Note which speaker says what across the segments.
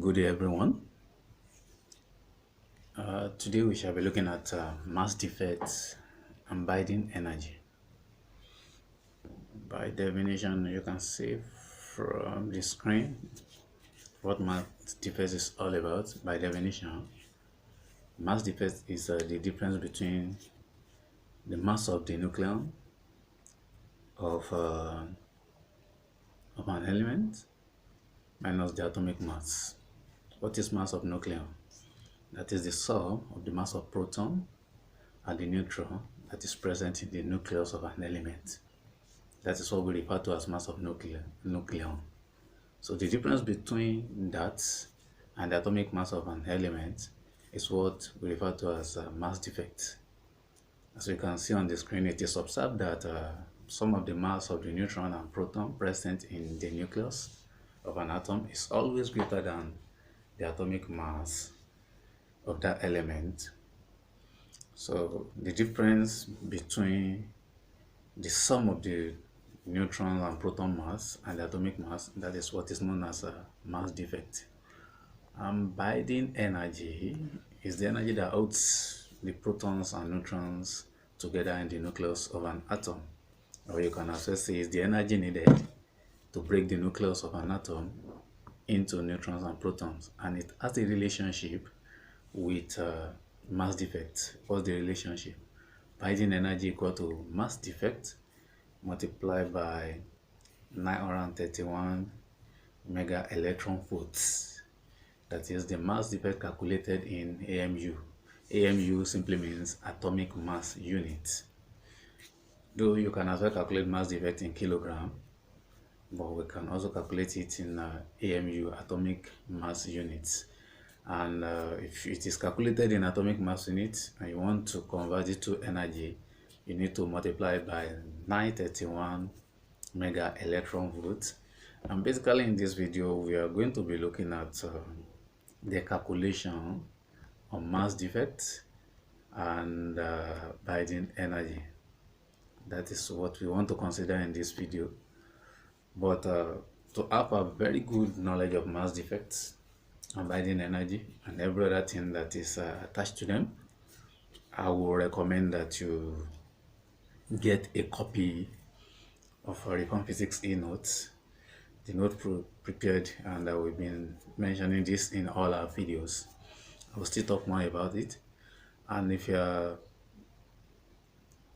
Speaker 1: Good day, everyone. Today we shall be looking at mass defects and binding energy. By definition, you can see from the screen what mass defects is all about. By definition, mass defect is the difference between the mass of the nucleus of, uh, of an element minus the atomic mass. What is mass of nucleus? That is the sum of the mass of proton and the neutron that is present in the nucleus of an element. That is what we refer to as mass of nucleon. So the difference between that and the atomic mass of an element is what we refer to as mass defect. As you can see on the screen, it is observed that some of the mass of the neutron and proton present in the nucleus of an atom is always greater than the atomic mass of that element. So the difference between the sum of the neutron and proton mass and the atomic mass, that is what is known as a mass defect. Binding energy is the energy that holds the protons and neutrons together in the nucleus of an atom, or you can also say is the energy needed to break the nucleus of an atom into neutrons and protons, and it has a relationship with mass defect. What's the relationship? Binding energy equal to mass defect multiplied by 931 mega electron volts. That is the mass defect calculated in AMU. AMU simply means atomic mass unit. Though you can as well calculate mass defect in kilogram, but we can also calculate it in AMU, atomic mass units. And if it is calculated in atomic mass units and you want to convert it to energy, you need to multiply by 931 mega electron volts. And basically in this video we are going to be looking at the calculation of mass defect and binding energy. That is what we want to consider in this video. But to have a very good knowledge of mass defects and binding energy and every other thing that is attached to them, I will recommend that you get a copy of Recon Physics e-notes, the note prepared, and we've been mentioning this in all our videos. I will still talk more about it. And if you're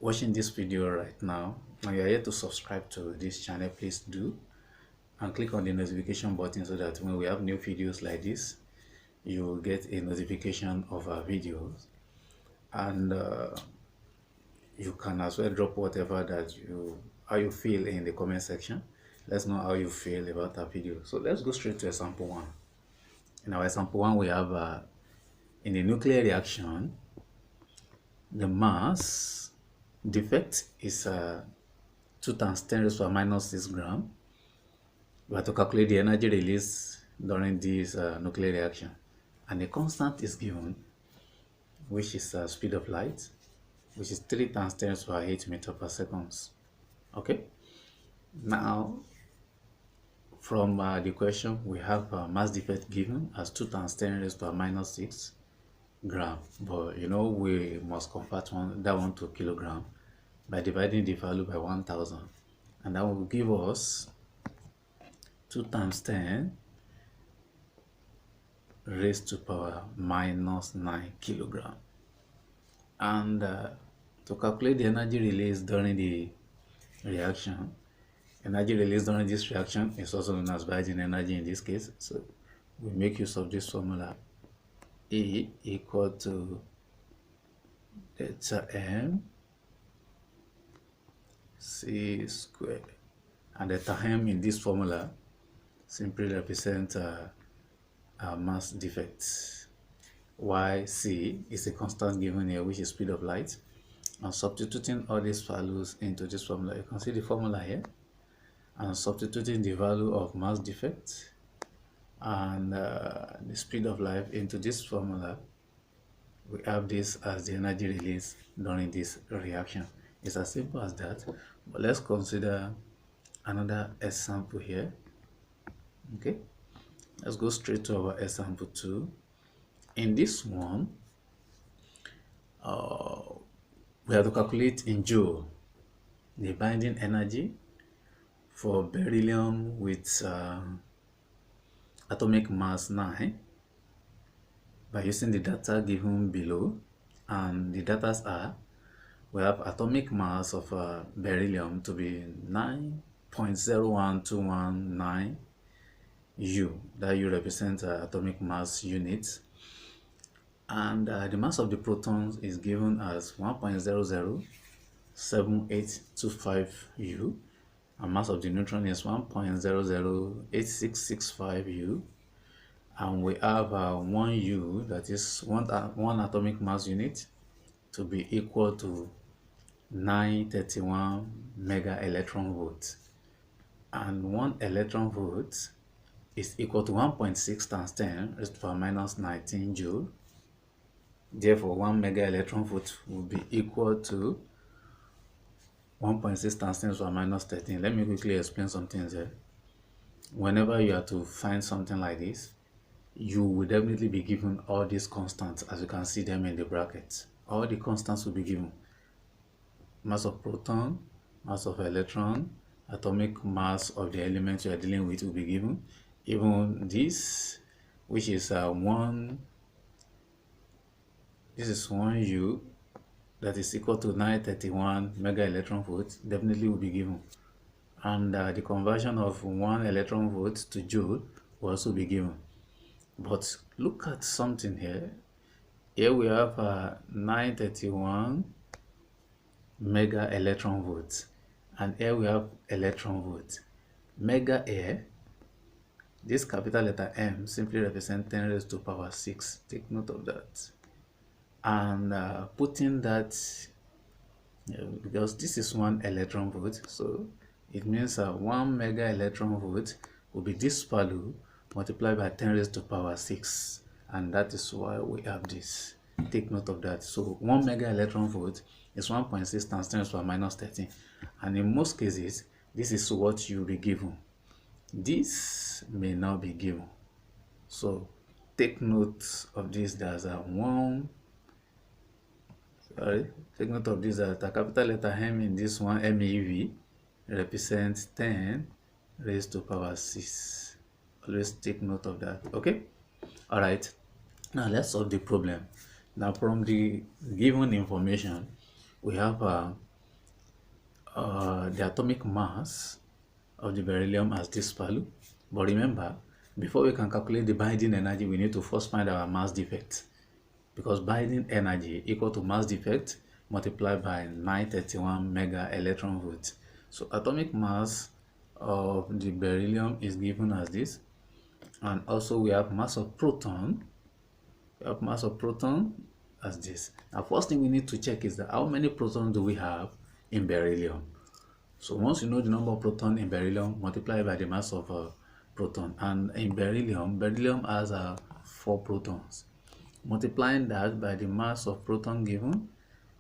Speaker 1: watching this video right now and you're yet to subscribe to this channel, please do, and click on the notification button so that when we have new videos like this, you will get a notification of our videos. And you can as well drop whatever that how you feel in the comment section. Let's know how you feel about our video. So let's go straight to example 1. In our example 1, we have in the nuclear reaction, the mass defect is 2 times 10 raised to the minus 6 gram. We have to calculate the energy released during this nuclear reaction, and the constant is given, which is speed of light, which is 3 times 10 raised to the 8 meters per second. Okay, now from the question we have mass defect given as 2 times 10 raised to the minus 6 gram, but you know we must convert that one to kilogram by dividing the value by 1000, and that will give us 2 times 10 raised to power minus 9 kilogram. And to calculate the energy released during the reaction, energy released during this reaction is also known as binding energy in this case. So we make use of this formula: E equal to delta M C squared, and delta M in this formula simply represents mass defect. Y C is a constant given here, which is speed of light. And substituting all these values into this formula, you can see the formula here, and substituting the value of mass defect and the speed of light into this formula, we have this as the energy released during this reaction. It's as simple as that. But let's consider another example here. Okay, Let's go straight to our example 2. In this one, we have to calculate in joule the binding energy for beryllium with atomic mass 9 by using the data given below. And the data are, we have atomic mass of beryllium to be 9.01219 U. That U represents atomic mass units. And the mass of the protons is given as 1.007825 U. And mass of the neutron is 1.008665 U. And we have 1 U, that is one atomic mass unit, to be equal to 931 mega electron volts. And 1 electron volt is equal to 1.6 times 10 raised to the power minus 19 joule. Therefore, 1 mega electron volt will be equal to 1.6 times 10 to the power minus 13. Let me quickly explain something there. Whenever you are to find something like this, you will definitely be given all these constants, as you can see them in the brackets. All the constants will be given. Mass of proton, mass of electron, atomic mass of the element you are dealing with will be given. Even this, which is 1 U, that is equal to 931 mega electron volts, definitely will be given. And the conversion of 1 electron volt to joule will also be given. But look at something here. Here we have 931 mega electron volts, and here we have electron volts. Mega here, this capital letter M simply represents 10 raised to the power 6. Take note of that. And putting that, because this is 1 electron volt, so it means 1 mega electron volt will be this value multiplied by 10 raised to the power 6, and that is why we have this. Take note of that. So 1 mega electron volt is 1.6 times 10 to the power minus 13, and in most cases this is what you will be given. This may not be given, so take note of this. There's take note of this, that the capital letter M in this one, MeV, represents 10 raised to the power 6. Always take note of that. Okay, all right, now let's solve the problem. Now, from the given information, we have the atomic mass of the beryllium as this value. But remember, before we can calculate the binding energy, we need to first find our mass defect, because binding energy equal to mass defect multiplied by 931 mega electron volts. So atomic mass of the beryllium is given as this, and also we have mass of proton. We have mass of proton as this. Now, first thing we need to check is that how many protons do we have in beryllium. So once you know the number of protons in beryllium, multiply by the mass of proton. And in beryllium has 4 protons. Multiplying that by the mass of proton given,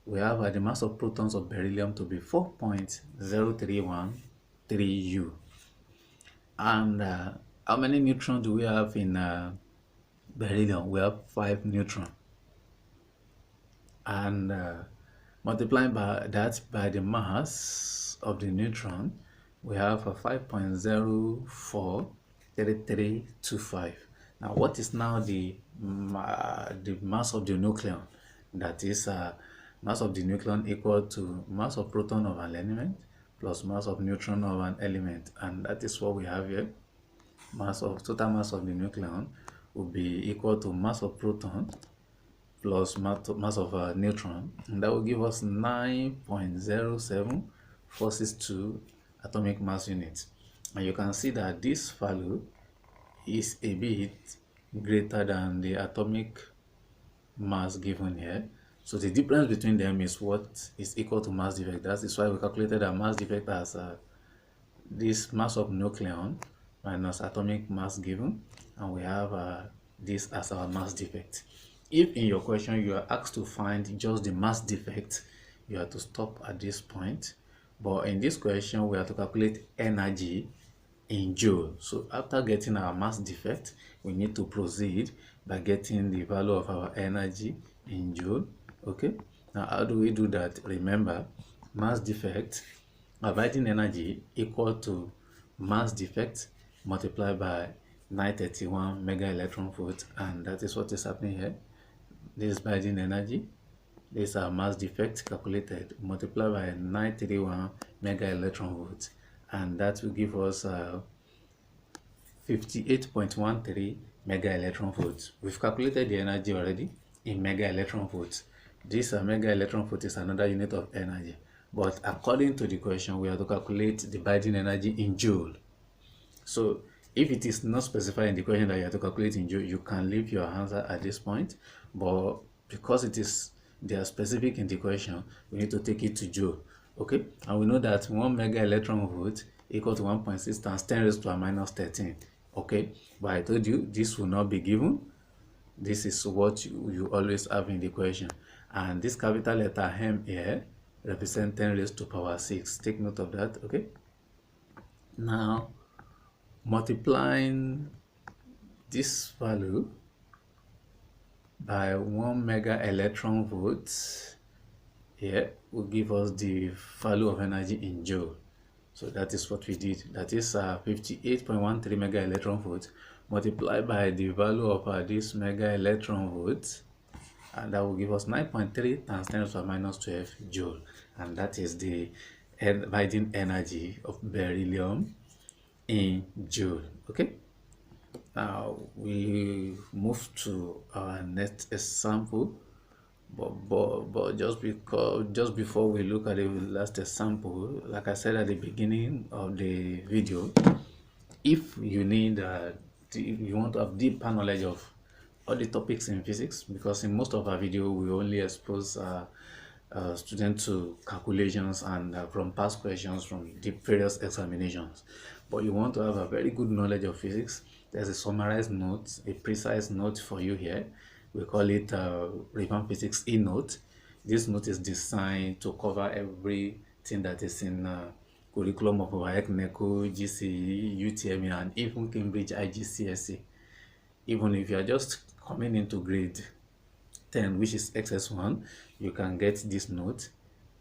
Speaker 1: we have the mass of protons of beryllium to be 4.0313 U. And how many neutrons do we have in beryllium? We have 5 neutrons. And multiplying by that by the mass of the neutron, we have a 5.043325. Now, what is now the mass of the nucleon? That is mass of the nucleon equal to mass of proton of an element plus mass of neutron of an element, and that is what we have here. Total mass of the nucleon will be equal to mass of proton plus mass of neutron, and that will give us 9.07462 atomic mass units. And you can see that this value is a bit greater than the atomic mass given here. So the difference between them is what is equal to mass defect. That is why we calculated our mass defect as this mass of nucleon minus atomic mass given, and we have this as our mass defect. If in your question you are asked to find just the mass defect, you have to stop at this point. But in this question, we have to calculate energy in joule. So after getting our mass defect, we need to proceed by getting the value of our energy in joule. Okay, now how do we do that? Remember, mass defect, abiding energy equal to mass defect multiplied by 931 mega electron volt, and that is what is happening here. This is abiding energy, this is our mass defect calculated, multiplied by 931 mega electron volts, and that will give us 58.13 mega electron volts. We've calculated the energy already in mega electron volts. This mega electron volt is another unit of energy, but according to the question, we have to calculate the binding energy in joule. So if it is not specified in the question that you have to calculate in joule, you can leave your answer at this point, but because they are specific in the question, we need to take it to joule. Okay, and we know that 1 mega electron volt equal to 1.6 times 10 raised to a minus 13. Okay, but I told you this will not be given. This is what you always have in the question, and this capital letter M here represents 10 raised to power 6. Take note of that. Okay, now multiplying this value by 1 mega electron volts here will give us the value of energy in joule. So that is what we did. That is 58.13 mega electron volts multiplied by the value of this mega electron volts, and that will give us 9.3 times 10 to the minus 12 joule, and that is the binding energy of beryllium in joule. Okay, now we move to our next example, but just before we look at the last example, like I said at the beginning of the video, if you need you want to have deeper knowledge of all the topics in physics, because in most of our video we only expose students to calculations and from past questions from the previous examinations, but you want to have a very good knowledge of physics, there's a summarized note, a precise note for you here. We call it Revamp Physics e-note. This note is designed to cover everything that is in curriculum of WAEC, NECO, GCE, UTME, and even Cambridge IGCSE. Even if you are just coming into grade 10, which is XS1, you can get this note.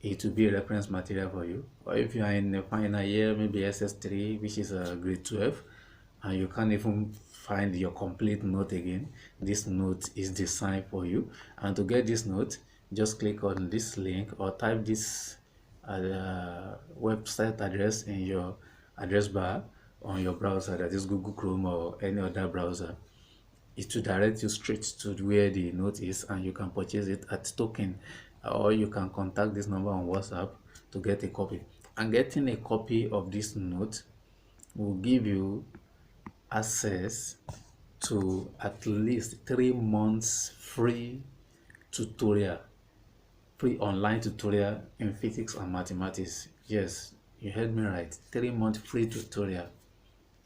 Speaker 1: It will be a reference material for you. Or if you are in the final year, maybe SS3, which is grade 12, and you can't even find your complete note again, this note is designed for you. And to get this note, just click on this link or type this website address in your address bar on your browser, that is Google Chrome or any other browser. It will direct you straight to where the note is, and you can purchase it at token, or you can contact this number on WhatsApp to get a copy. And getting a copy of this note will give you access to at least 3 months free tutorial, free online tutorial in physics and mathematics. Yes, you heard me right, 3-month free tutorial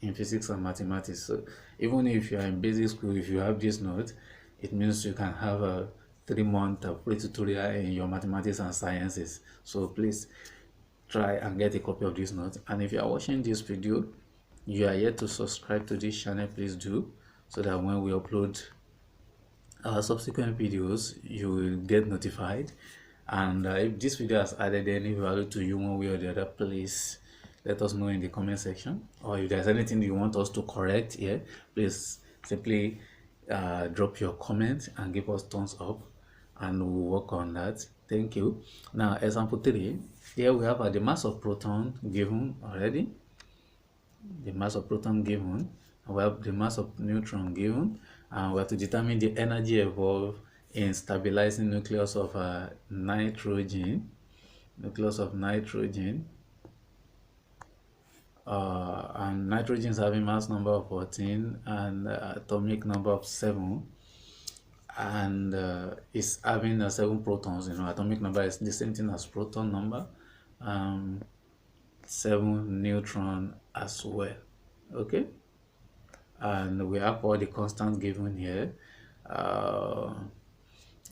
Speaker 1: in physics and mathematics. So even if you are in basic school, if you have this note, it means you can have a 3-month free tutorial in your mathematics and sciences. So please try and get a copy of this note. And if you are watching this video, you are yet to subscribe to this channel, please do, so that when we upload our subsequent videos, you will get notified. And if this video has added any value to you one way or the other, please let us know in the comment section. Or if there's anything you want us to correct here, please simply drop your comment and give us thumbs up, and we'll work on that. Thank you. Now example 3, here we have the mass of proton given already, the mass of proton given, and we have the mass of neutron given, and we have to determine the energy involved in stabilizing nucleus of nitrogen, and nitrogen is having mass number of 14 and atomic number of 7, and it's having 7 protons. Atomic number is the same thing as proton number, 7 neutron as well. Okay, and we have all the constants given here,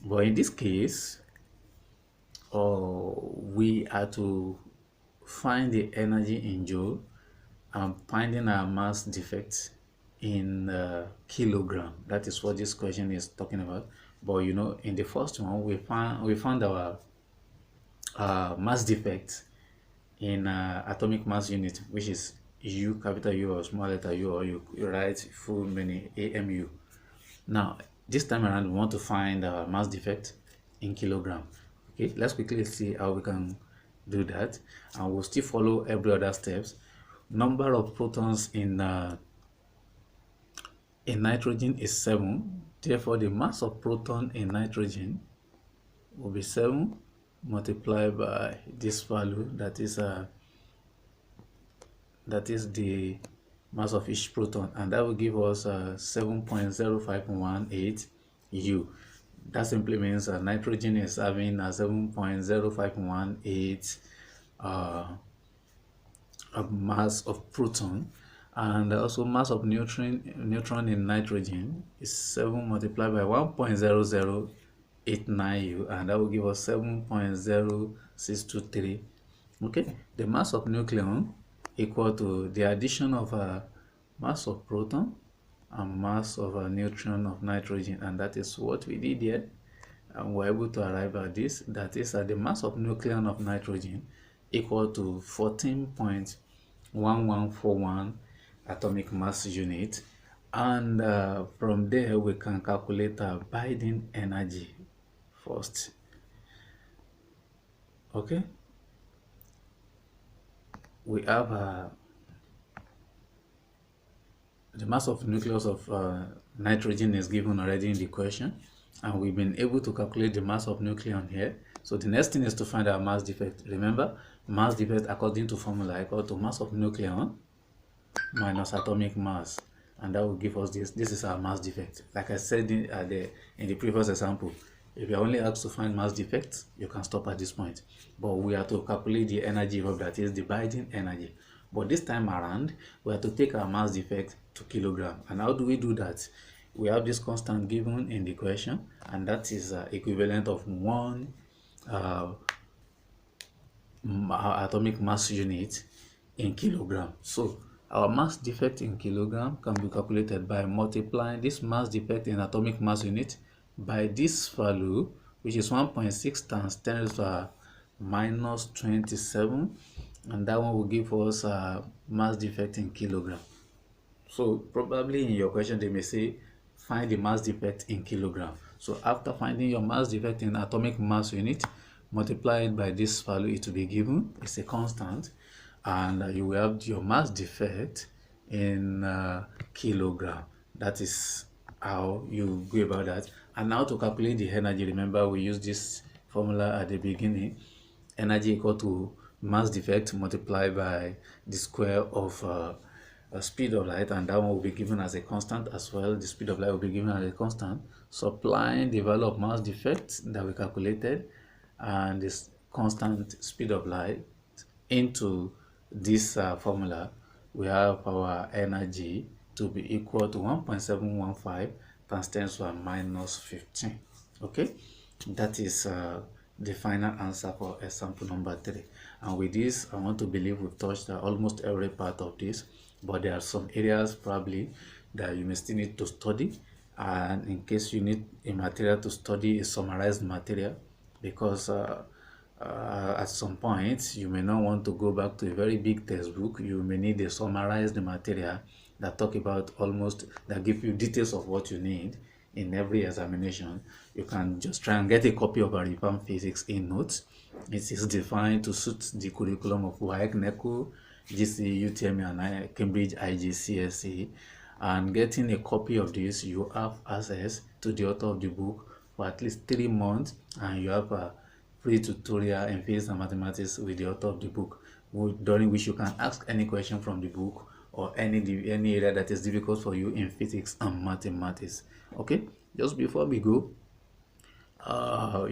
Speaker 1: but in this case we are to find the energy in joule, I'm finding our mass defect in kilogram. That is what this question is talking about. But you know, in the first one, we found our mass defect in atomic mass unit, which is U, capital U or small letter U, or you write full meaning AMU. Now, this time around, we want to find our mass defect in kilogram. Okay, let's quickly see how we can do that, and we'll still follow every other steps. Number of protons in nitrogen is 7. Therefore, the mass of proton in nitrogen will be 7 multiplied by this value, that is the mass of each proton, and that will give us 7.0518 U. That simply means nitrogen is having a 7.0518 mass of proton, and also mass of neutron in nitrogen is 7 multiplied by 1.0089 U, and that will give us 7.0623. okay, the mass of nucleon equal to the addition of a mass of proton and mass of a neutron of nitrogen, and that is what we did here, and we're able to arrive at this. That is the mass of nucleon of nitrogen equal to 14.1141 atomic mass unit, and from there we can calculate binding energy first. Okay, we have the mass of nucleus of nitrogen is given already in the question, and we've been able to calculate the mass of nucleon here. So the next thing is to find our mass defect. Remember, mass defect according to formula equal to mass of nucleon minus atomic mass, and that will give us this. This is our mass defect. Like I said in the previous example, if you're only asked to find mass defect, you can stop at this point. But we have to calculate the energy of that is the binding energy. But this time around, we have to take our mass defect to kilogram. And how do we do that? We have this constant given in the question, and that is equivalent of 1 atomic mass unit in kilogram. So our mass defect in kilogram can be calculated by multiplying this mass defect in atomic mass unit by this value, which is 1.6 times 10 to the minus 27, and that one will give us mass defect in kilogram. So probably in your question they may say find the mass defect in kilogram. So after finding your mass defect in atomic mass unit, multiply it by this value, it will be given. It's a constant, and you will have your mass defect in kilogram. That is how you go about that. And now to calculate the energy, remember we used this formula at the beginning. Energy equal to mass defect multiplied by the square of speed of light, and that one will be given as a constant as well. The speed of light will be given as a constant. Supplying the value of mass defect that we calculated and this constant speed of light into this formula, we have our energy to be equal to 1.715 times 10 to the minus 15. Okay, that is the final answer for example number 3. And with this, I want to believe we've touched almost every part of this, but there are some areas probably that you may still need to study, and in case you need a material to study, a summarized material, because at some point you may not want to go back to a very big textbook. You may need a summarized material that talk about that give you details of what you need in every examination. You can just try and get a copy of a JAMB Physics in notes. It is designed to suit the curriculum of WAEC, NECO, GCE, UTME, and Cambridge IGCSE. And getting a copy of this, you have access to the author of the book for at least 3 months, and you have a free tutorial in physics and mathematics with the author of the book, during which you can ask any question from the book or any area that is difficult for you in physics and mathematics. Okay, just before we go,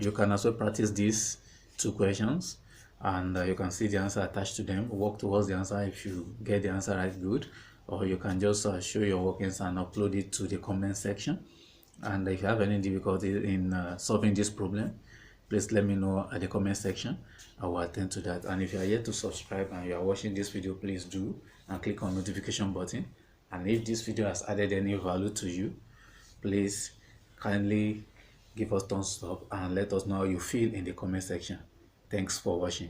Speaker 1: you can also practice these 2 questions, and you can see the answer attached to them. Work towards the answer. If you get the answer right, good. Or you can just show your workings and upload it to the comment section. And if you have any difficulty in solving this problem, please let me know at the comment section. I will attend to that. And if you are yet to subscribe and you are watching this video, please do and click on notification button. And if this video has added any value to you, please kindly give us thumbs up and let us know how you feel in the comment section. Thanks for watching.